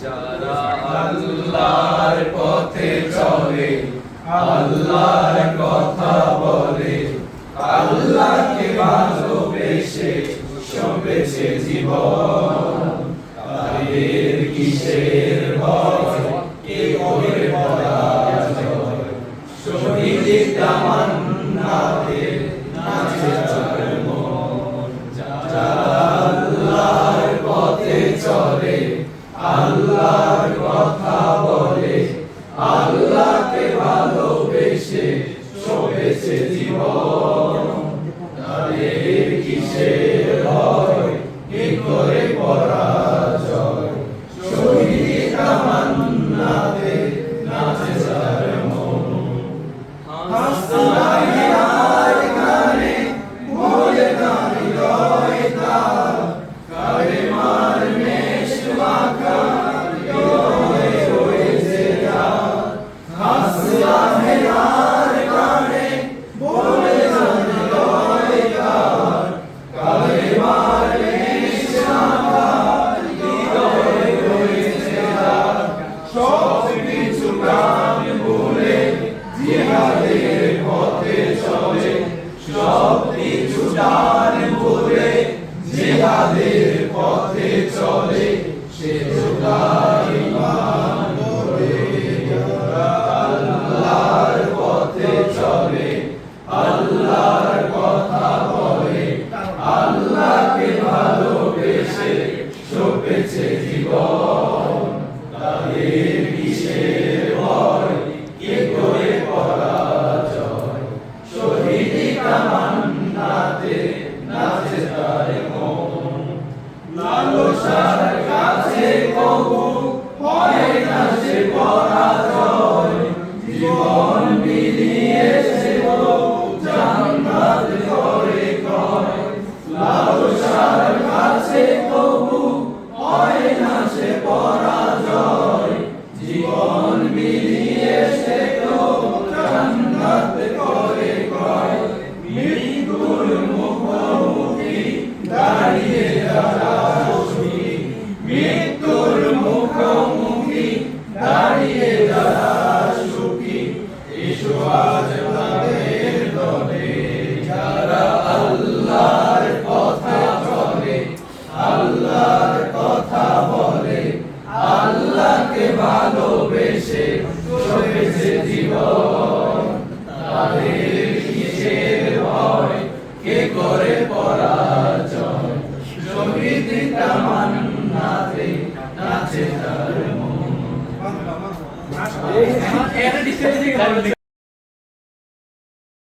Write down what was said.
যারা আল্লাহর পথে চলে, আল্লাহর কথা বলে, আল্লাহকে ভালোবেসে সঁপেছে জীবন, তাদের কিসের ভয়, কে করে পরাজয়, শহীদের তামান্নাতে নাচে তার মন। যারা আল্লাহর পথে চলে, আল্লাহর কথা বলে, আল্লাহকে ভালোবেসে সঁপেছে জীবন, তাদের কিসের ভয়, কে করে পরাজয়, শহীদের তামান্নাতে নাচে তার মন। হাসনার গানে বলে না হৃদয় তার, কালেমার মেষ মাখা হৃদয়ে রয়েছে যার। হাসনার গানে বলে না হৃদয় তার, কালেমার মেষ মাখা হৃদয়ে রয়েছে যার। সব কিছু প্রাণ ভুলে জিহাদের পথে চলে, সব কিছু প্রাণ ভুলে জিহাদের পথে চলে, সে তার ঈমান ধরে। আল্লাহর পথে চলে, আল্লাহর কথা বলে, আল্লাহকে ভালোবেসে সঁপেছে জীবন, তাদের কিসের ভয়, কে করে পরাজয়, শহীদি তামান্নাতে নাচে তার মন। লালসার কাছে কবু হয় না সে পরাজয়, জীবন বিলিয়ে সে জান্নাত করে কয়। লালসার কাছে কবু হয় না সে পরাজয়, জীবন বিলিয়ে সে জান্নাত করে কয়। মৃত্যুর মুখোমুখি দাঁড়িয়ে যারা সুখী, মৃত্যুর মুখোমুখি দাঁড়িয়ে যারা সুখী, এসো আজ তাদের দলে। যারা আল্লাহর কথা চলে, আল্লাহর কথা বলে, আল্লাহকে ভালোবেসে সঁপেছে জীবন, তাদের কিসের ভয়, কে করে পরাজয়, শহীদি তামান্নাতে নাচে তার মন।